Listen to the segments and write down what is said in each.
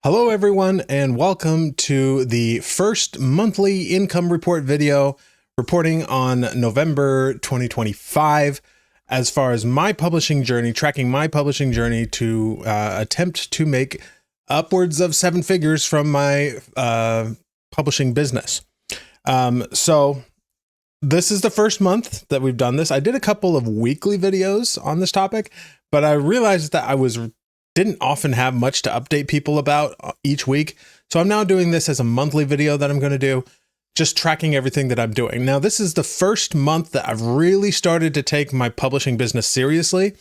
Hello everyone, and welcome to the first monthly income report video reporting on November 2025 as far as my publishing journey, tracking my publishing journey to attempt to make upwards of 7 figures from my publishing business. So this is the first month that we've done this. I did a couple of weekly videos on this topic, but I realized that I didn't often have much to update people about each week. So I'm now doing this as a monthly video that I'm going to do, just tracking everything that I'm doing. Now, this is the first month that I've really started to take my publishing business seriously.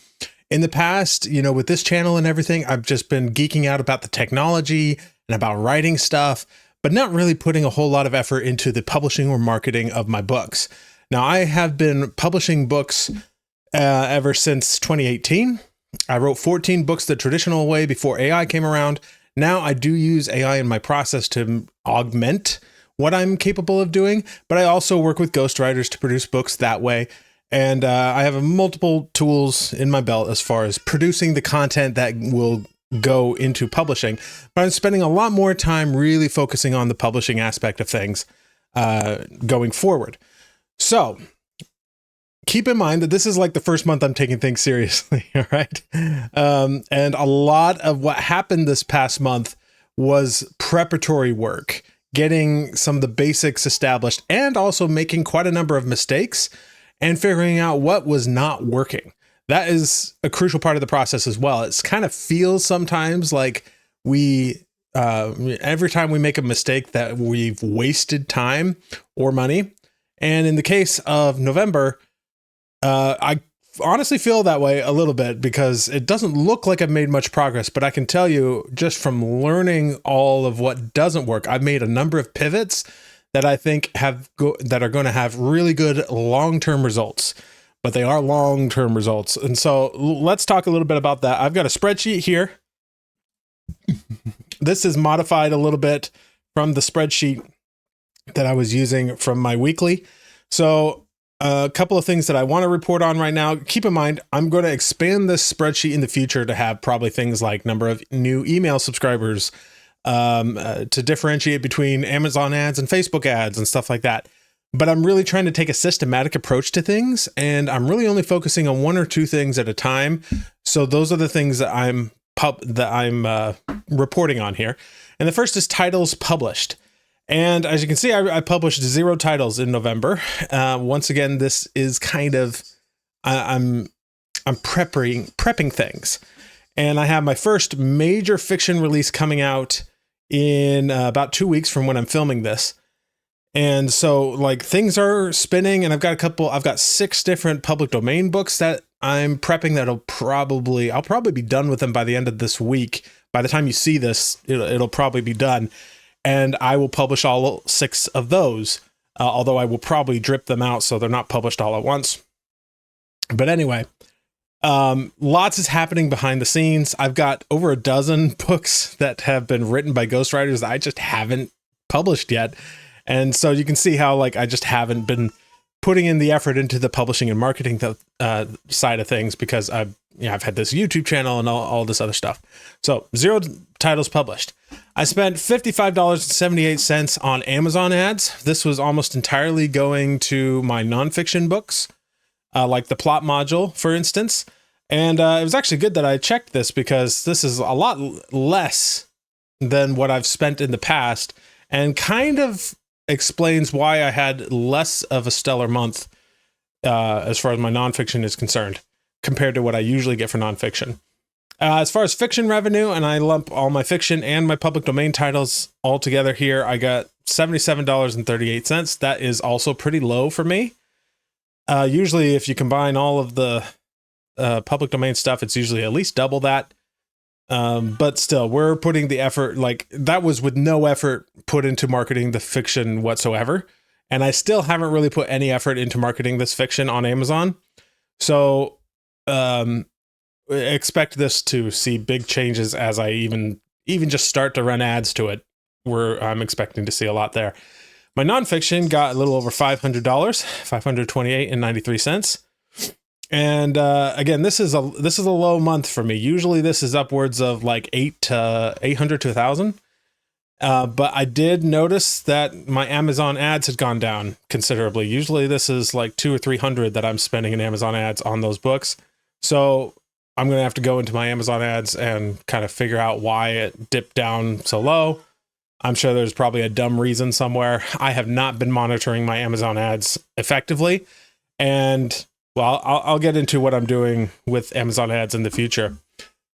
In the past, with this channel and everything, I've just been geeking out about the technology and about writing stuff, but not really putting a whole lot of effort into the publishing or marketing of my books. Now, I have been publishing books ever since 2018. I wrote 14 books the traditional way before AI came around. Now I do use AI in my process to augment what I'm capable of doing, but I also work with ghostwriters to produce books that way. And I have multiple tools in my belt as far as producing the content that will go into publishing. But I'm spending a lot more time really focusing on the publishing aspect of things going forward. So keep in mind that this is like the first month I'm taking things seriously, all right? And a lot of what happened this past month was preparatory work, getting some of the basics established and also making quite a number of mistakes and figuring out what was not working. That is a crucial part of the process as well. It's kind of feels sometimes like every time we make a mistake that we've wasted time or money. And in the case of November, I honestly feel that way a little bit because it doesn't look like I've made much progress, but I can tell you just from learning all of what doesn't work, I've made a number of pivots that I think that are going to have really good long-term results, but they are long-term results. And so let's talk a little bit about that. I've got a spreadsheet here. This is modified a little bit from the spreadsheet that I was using from my weekly. So a couple of things that I want to report on right now. Keep in mind, I'm going to expand this spreadsheet in the future to have probably things like number of new email subscribers, to differentiate between Amazon ads and Facebook ads and stuff like that. But I'm really trying to take a systematic approach to things, and I'm really only focusing on 1 or 2 things at a time. So those are the things that I'm reporting on here. And the first is titles published. And as you can see, I published 0 titles in November. Once again, this is kind of, I'm prepping things. And I have my first major fiction release coming out in about 2 weeks from when I'm filming this. And so like things are spinning, and I've got 6 different public domain books that I'm prepping that I'll probably be done with them by the end of this week. By the time you see this, it'll probably be done. And I will publish all 6 of those, although I will probably drip them out so they're not published all at once. But anyway, lots is happening behind the scenes. I've got over a dozen books that have been written by ghostwriters that I just haven't published yet. And so you can see how I just haven't been putting in the effort into the publishing and marketing side of things because I've had this YouTube channel and all this other stuff. So 0 titles published. I spent $55.78 on Amazon ads. This was almost entirely going to my nonfiction books, like the plot module, for instance. And it was actually good that I checked this because this is a lot less than what I've spent in the past and kind of explains why I had less of a stellar month as far as my nonfiction is concerned compared to what I usually get for nonfiction. As far as fiction revenue, and I lump all my fiction and my public domain titles all together here, I got $77.38. That is also pretty low for me. Usually if you combine all of the public domain stuff, it's usually at least double that. But still, we're putting the effort, that was with no effort put into marketing the fiction whatsoever. And I still haven't really put any effort into marketing this fiction on Amazon. So, expect this to see big changes as I even just start to run ads to it, where I'm expecting to see a lot there. My nonfiction got a little over $500, $528.93. And again, this is a low month for me. Usually this is upwards of like 800 to 1,000. But I did notice that my Amazon ads had gone down considerably. Usually this is like 200 or 300 that I'm spending in Amazon ads on those books. So I'm going to have to go into my Amazon ads and kind of figure out why it dipped down so low. I'm sure there's probably a dumb reason somewhere. I have not been monitoring my Amazon ads effectively. And well, I'll get into what I'm doing with Amazon ads in the future.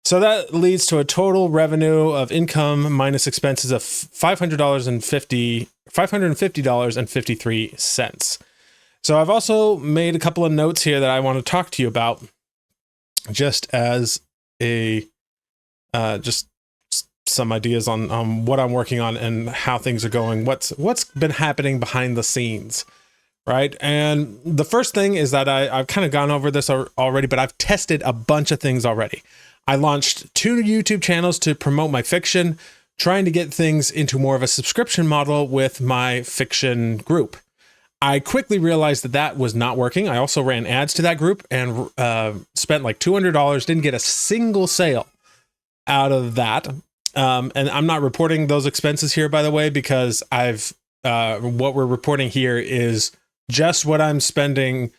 So that leads to a total revenue of income minus expenses of $550.53. So I've also made a couple of notes here that I want to talk to you about, just as a just some ideas on what I'm working on and how things are going. What's been happening behind the scenes, right? And the first thing is that I've kind of gone over this already, but I've tested a bunch of things already. I launched 2 YouTube channels to promote my fiction, trying to get things into more of a subscription model with my fiction group. I quickly realized that that was not working. I also ran ads to that group and spent like $200, didn't get a single sale out of that. And I'm not reporting those expenses here, by the way, because what we're reporting here is just what I'm spending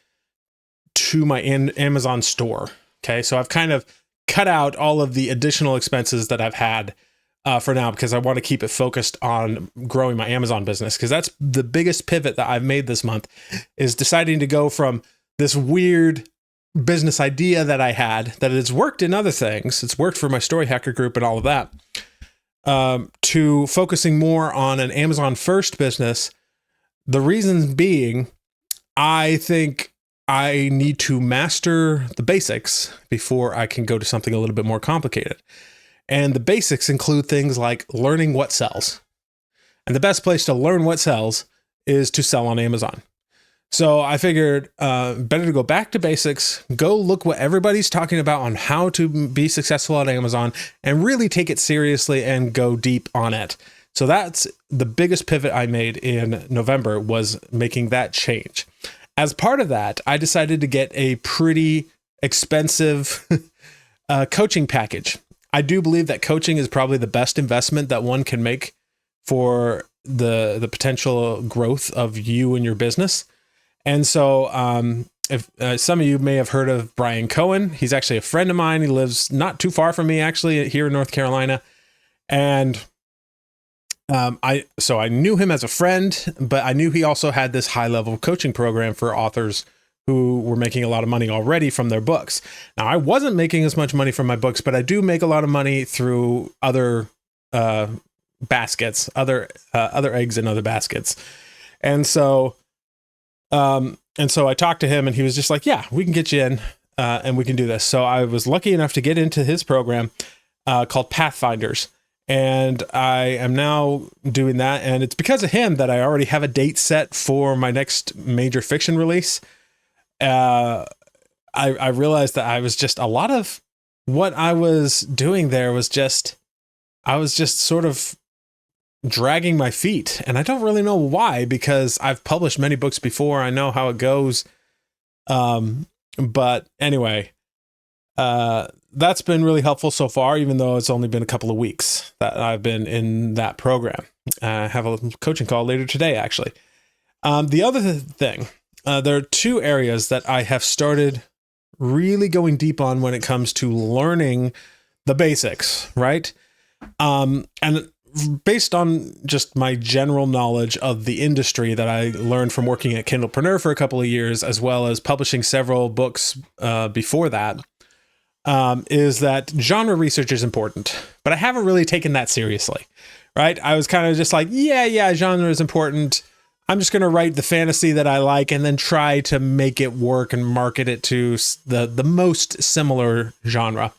to my Amazon store. Okay, so I've kind of cut out all of the additional expenses that I've had for now, because I want to keep it focused on growing my Amazon business, because that's the biggest pivot that I've made this month, is deciding to go from this weird business idea that I had that has worked in other things. It's worked for my Story Hacker group and all of that, to focusing more on an Amazon first business. The reason being, I think I need to master the basics before I can go to something a little bit more complicated. And the basics include things like learning what sells. And the best place to learn what sells is to sell on Amazon. So I figured better to go back to basics, go look what everybody's talking about on how to be successful on Amazon, and really take it seriously and go deep on it. So that's the biggest pivot I made in November, was making that change. As part of that, I decided to get a pretty expensive coaching package. I do believe that coaching is probably the best investment that one can make for the potential growth of you and your business. And so if some of you may have heard of Brian Cohen, he's actually a friend of mine. He lives not too far from me, actually, here in North Carolina. And I knew him as a friend, but I knew he also had this high-level coaching program for authors who were making a lot of money already from their books. Now, I wasn't making as much money from my books, but I do make a lot of money through other baskets, other eggs in other baskets. And so I talked to him, and he was just like, yeah, we can get you in, and we can do this. So I was lucky enough to get into his program called Pathfinders. And I am now doing that. And it's because of him that I already have a date set for my next major fiction release. I realized that I was just, a lot of what I was doing there was just, I was just sort of dragging my feet. And I don't really know why, because I've published many books before. I know how it goes. But anyway, that's been really helpful so far, even though it's only been a couple of weeks that I've been in that program. I have a coaching call later today, actually. The other thing, there are 2 areas that I have started really going deep on when it comes to learning the basics, right? And based on just my general knowledge of the industry that I learned from working at Kindlepreneur for a couple of years, as well as publishing several books before that, is that genre research is important, but I haven't really taken that seriously, right? I was kind of just like, yeah, genre is important. I'm just going to write the fantasy that I like and then try to make it work and market it to the most similar genre.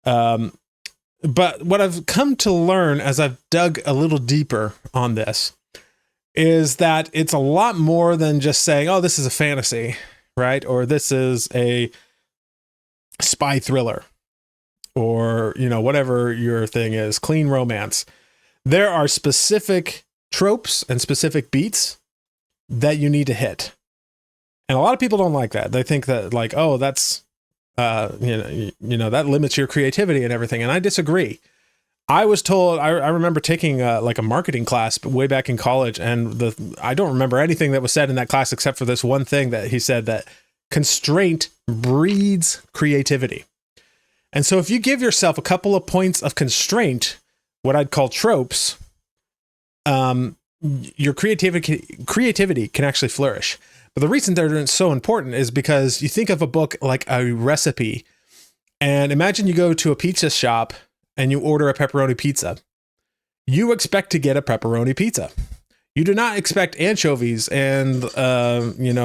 But what I've come to learn as I've dug a little deeper on this is that it's a lot more than just saying, oh, this is a fantasy, right? Or this is a spy thriller, or, whatever your thing is, clean romance. There are specific tropes and specific beats that you need to hit. And a lot of people don't like that. They think that like, oh, that's, that limits your creativity and everything. And I disagree. I was told, I remember taking like a marketing class way back in college, and I don't remember anything that was said in that class except for this one thing that he said, that constraint breeds creativity. And so if you give yourself a couple of points of constraint, what I'd call tropes, your creativity can actually flourish. But the reason they're so important is because you think of a book like a recipe, and imagine you go to a pizza shop and you order a pepperoni pizza. You expect to get a pepperoni pizza. You do not expect anchovies and,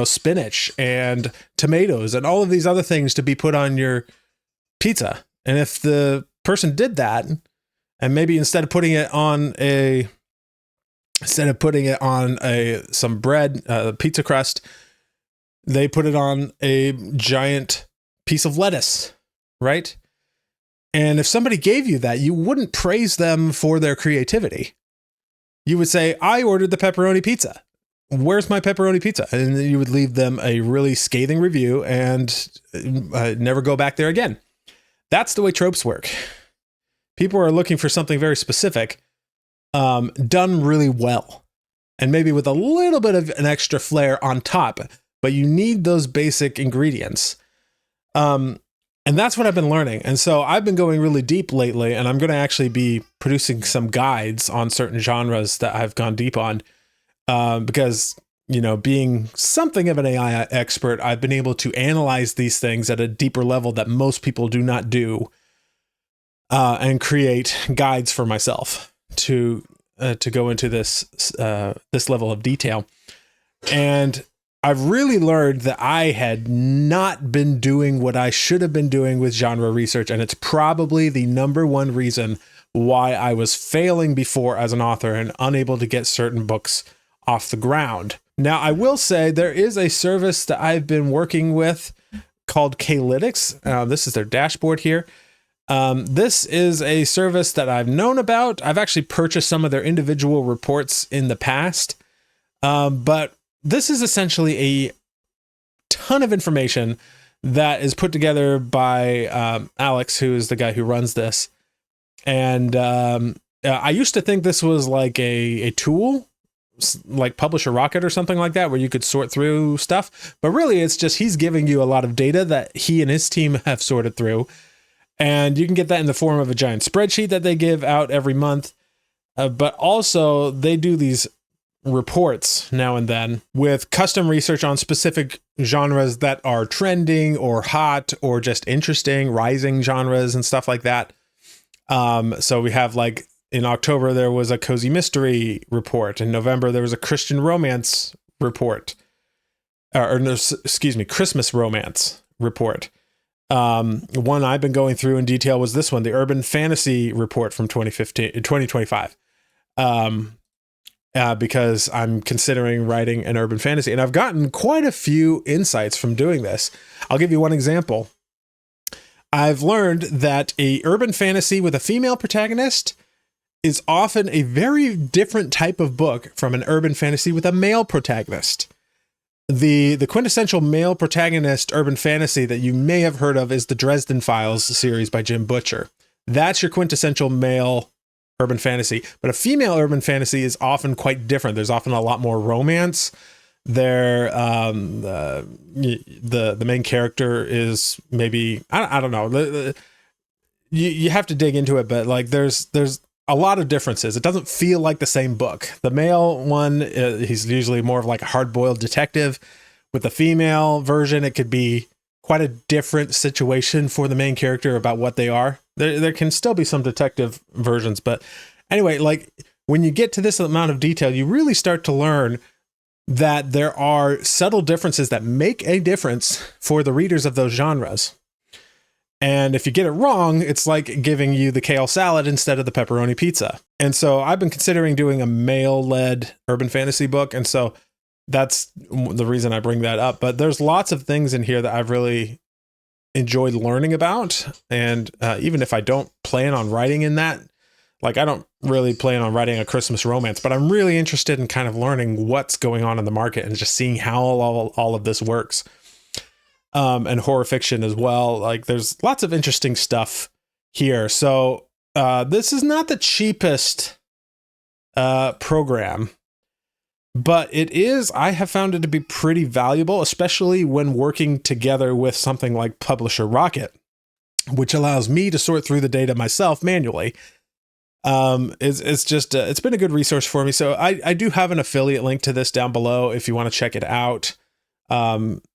spinach and tomatoes and all of these other things to be put on your pizza. And if the person did that, and maybe instead of putting it on some bread, pizza crust, they put it on a giant piece of lettuce, right? And if somebody gave you that, you wouldn't praise them for their creativity. You would say, I ordered the pepperoni pizza. Where's my pepperoni pizza? And then you would leave them a really scathing review and never go back there again. That's the way tropes work. People are looking for something very specific, done really well, and maybe with a little bit of an extra flair on top, but you need those basic ingredients. And that's what I've been learning. And so I've been going really deep lately, and I'm going to actually be producing some guides on certain genres that I've gone deep on, because, being something of an AI expert, I've been able to analyze these things at a deeper level that most people do not do, and create guides for myself to go into this level of detail. And I've really learned that I had not been doing what I should have been doing with genre research, and it's probably the number one reason why I was failing before as an author and unable to get certain books off the ground. Now, I will say there is a service that I've been working with called K-Lytics. This is their dashboard here. This is a service that I've known about. I've actually purchased some of their individual reports in the past, but this is essentially a ton of information that is put together by Alex, who is the guy who runs this. And I used to think this was like a tool, like Publisher Rocket or something like that, where you could sort through stuff. But really, it's just he's giving you a lot of data that he and his team have sorted through. And you can get that in the form of a giant spreadsheet that they give out every month. But also, they do these reports now and then with custom research on specific genres that are trending or hot or just interesting, rising genres and stuff like that. So we have, like, in October, there was a cozy mystery report. In November, there was a Christian romance report. Christmas romance report. One I've been going through in detail was this one, the urban fantasy report from 2025. Because I'm considering writing an urban fantasy, and I've gotten quite a few insights from doing this. I'll give you one example. I've learned that a urban fantasy with a female protagonist is often a very different type of book from an urban fantasy with a male protagonist. The quintessential male protagonist urban fantasy that you may have heard of is the Dresden Files series by Jim Butcher. That's your quintessential male urban fantasy, but a female urban fantasy is often quite different. There's often a lot more romance. The main character is maybe, I don't know. You have to dig into it, but like there's a lot of differences. It doesn't feel like the same book. The male one, he's usually more of like a hard-boiled detective. With the female version, it could be quite a different situation for the main character about what they are. There can still be some detective versions, but anyway, like when you get to this amount of detail, you really start to learn that there are subtle differences that make a difference for the readers of those genres. And if you get it wrong, it's like giving you the kale salad instead of the pepperoni pizza. And so I've been considering doing a male-led urban fantasy book, and so that's the reason I bring that up. But there's lots of things in here that I've really enjoyed learning about. And even if I don't plan on writing in that Like, I don't really plan on writing a Christmas romance, but I'm really interested in kind of learning what's going on in the market and just seeing how all of this works. And horror fiction as well. Like, there's lots of interesting stuff here. So this is not the cheapest program, but I have found it to be pretty valuable, especially when working together with something like Publisher Rocket, which allows me to sort through the data myself manually. It's been a good resource for me. So I do have an affiliate link to this down below if you want to check it out.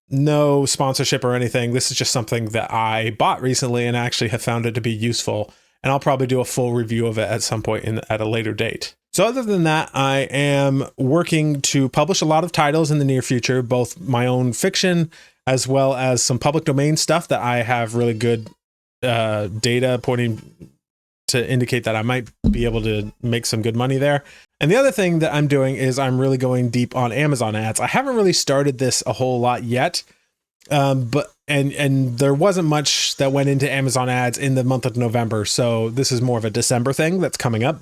No sponsorship or anything. This is just something that I bought recently and actually have found it to be useful. And I'll probably do a full review of it at some point at a later date. So other than that, I am working to publish a lot of titles in the near future, both my own fiction as well as some public domain stuff that I have really good data pointing to indicate that I might be able to make some good money there. And the other thing that I'm doing is I'm really going deep on Amazon ads. I haven't really started this a whole lot yet, but there wasn't much that went into Amazon ads in the month of November. So this is more of a December thing that's coming up,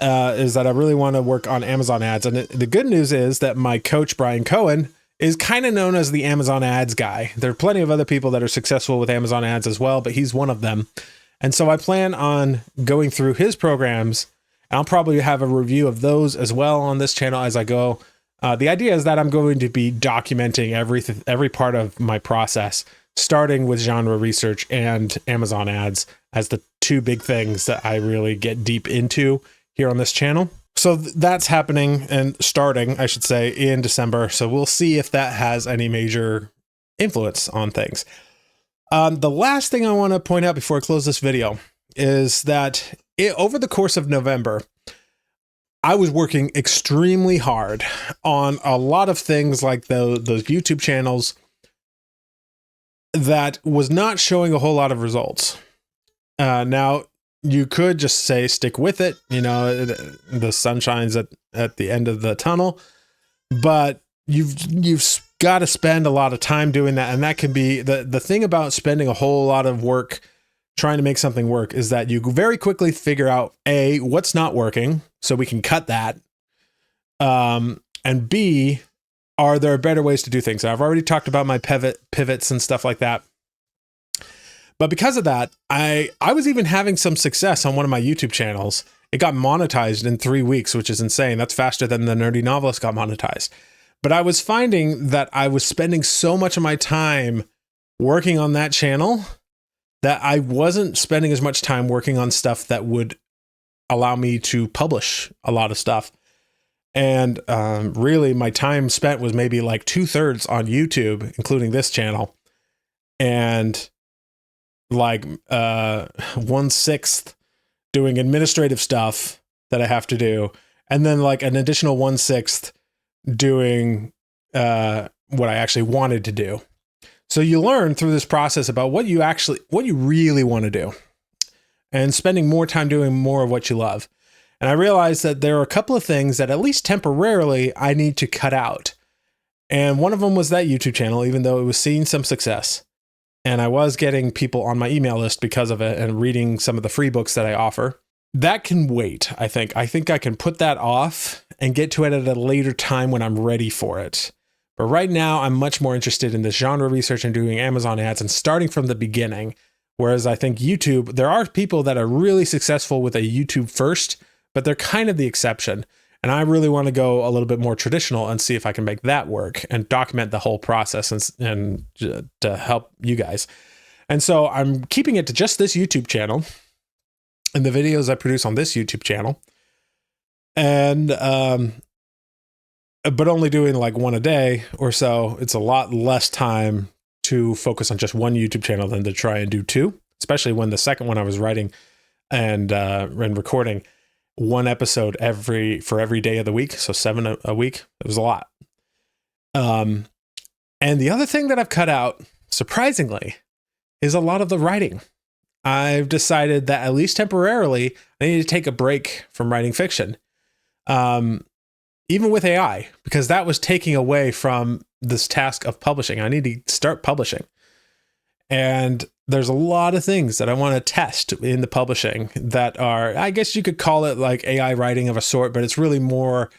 is that I really want to work on Amazon ads. And the good news is that my coach, Brian Cohen, is kind of known as the Amazon ads guy. There are plenty of other people that are successful with Amazon ads as well, but he's one of them. And so I plan on going through his programs, and I'll probably have a review of those as well on this channel as I go. The idea is that I'm going to be documenting every part of my process, starting with genre research and Amazon ads as the two big things that I really get deep into here on this channel. So that's happening and starting, I should say, in December. So we'll see if that has any major influence on things. The last thing I want to point out before I close this video is that over the course of November, I was working extremely hard on a lot of things like those YouTube channels that was not showing a whole lot of results. Now, you could just say stick with it. You know, the sun shines at the end of the tunnel, but you've got to spend a lot of time doing that. And that can be the thing about spending a whole lot of work trying to make something work is that you very quickly figure out A, what's not working, so we can cut that. And B, are there better ways to do things? I've already talked about my pivots and stuff like that. But because of that, I was even having some success on one of my YouTube channels. It got monetized in 3 weeks, which is insane. That's faster than the Nerdy Novelist got monetized. But I was finding that I was spending so much of my time working on that channel that I wasn't spending as much time working on stuff that would allow me to publish a lot of stuff. And really, my time spent was maybe like 2/3 on YouTube, including this channel, and like 1/6 doing administrative stuff that I have to do, and then like an additional 1/6 doing what I actually wanted to do. So you learn through this process about what you really want to do, and spending more time doing more of what you love. And I realized that there are a couple of things that at least temporarily I need to cut out. And one of them was that YouTube channel, even though it was seeing some success. And I was getting people on my email list because of it and reading some of the free books that I offer. That can wait, I think. I think I can put that off and get to it at a later time when I'm ready for it. But right now, I'm much more interested in this genre research and doing Amazon ads and starting from the beginning. Whereas I think YouTube, there are people that are really successful with a YouTube first, but they're kind of the exception. And I really want to go a little bit more traditional and see if I can make that work and document the whole process and to help you guys. And so I'm keeping it to just this YouTube channel and the videos I produce on this YouTube channel. And, but only doing like one a day or so. It's a lot less time to focus on just one YouTube channel than to try and do two, especially when the second one I was writing and recording one episode for every day of the week. So 7 a week. It was a lot. And the other thing that I've cut out, surprisingly, is a lot of the writing. I've decided that at least temporarily, I need to take a break from writing fiction. Even with AI, because that was taking away from this task of publishing. I need to start publishing. And there's a lot of things that I want to test in the publishing that are, I guess you could call it like AI writing of a sort, but it's really more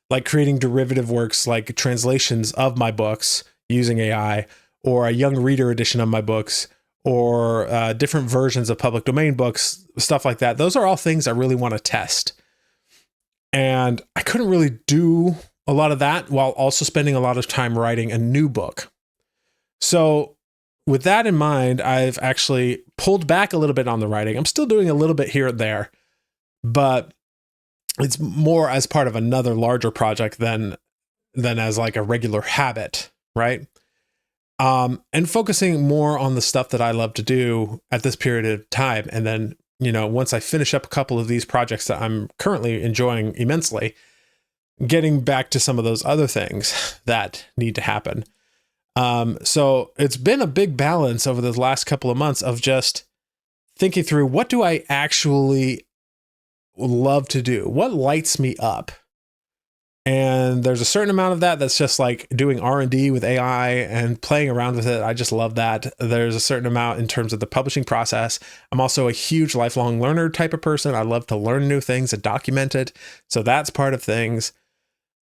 like creating derivative works, like translations of my books using AI, or a young reader edition of my books, or different versions of public domain books, stuff like that. Those are all things I really want to test. And I couldn't really do a lot of that while also spending a lot of time writing a new book. So with that in mind, I've actually pulled back a little bit on the writing. I'm still doing a little bit here and there, but it's more as part of another larger project than as like a regular habit, right? And focusing more on the stuff that I love to do at this period of time. And then, once I finish up a couple of these projects that I'm currently enjoying immensely, getting back to some of those other things that need to happen. So it's been a big balance over the last couple of months of just thinking through, what do I actually love to do? What lights me up? And there's a certain amount of that that's just like doing R&D with AI and playing around with it. I just love that. There's a certain amount in terms of the publishing process. I'm also a huge lifelong learner type of person. I love to learn new things and document it. So that's part of things.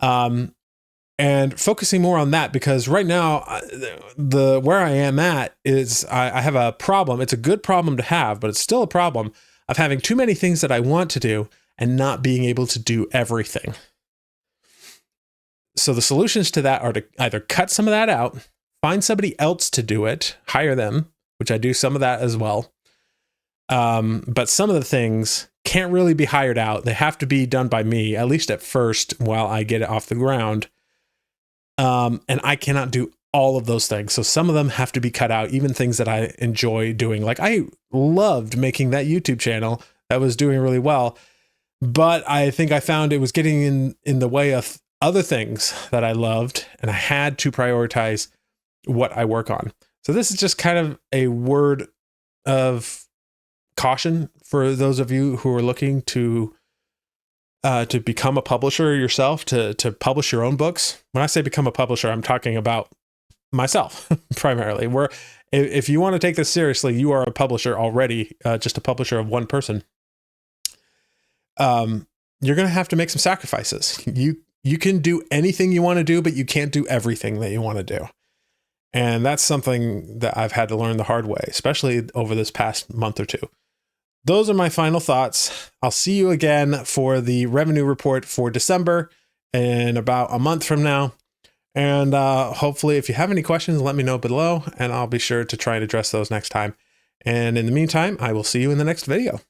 And focusing more on that, because right now, where I am at is I have a problem. It's a good problem to have, but it's still a problem of having too many things that I want to do and not being able to do everything. So the solutions to that are to either cut some of that out, find somebody else to do it, hire them, which I do some of that as well. But some of the things can't really be hired out. They have to be done by me, at least at first, while I get it off the ground. And I cannot do all of those things. So some of them have to be cut out, even things that I enjoy doing. Like I loved making that YouTube channel that was doing really well, but I think I found it was getting in the way of other things that I loved, and I had to prioritize what I work on. So this is just kind of a word of caution for those of you who are looking to become a publisher yourself, to publish your own books. When I say become a publisher, I'm talking about myself primarily. Where if you want to take this seriously, you are a publisher already, just a publisher of one person. You're going to have to make some sacrifices. You can do anything you want to do, but you can't do everything that you want to do. And that's something that I've had to learn the hard way, especially over this past month or two. Those are my final thoughts. I'll see you again for the revenue report for December in about a month from now. And hopefully, if you have any questions, let me know below, and I'll be sure to try and address those next time. And in the meantime, I will see you in the next video.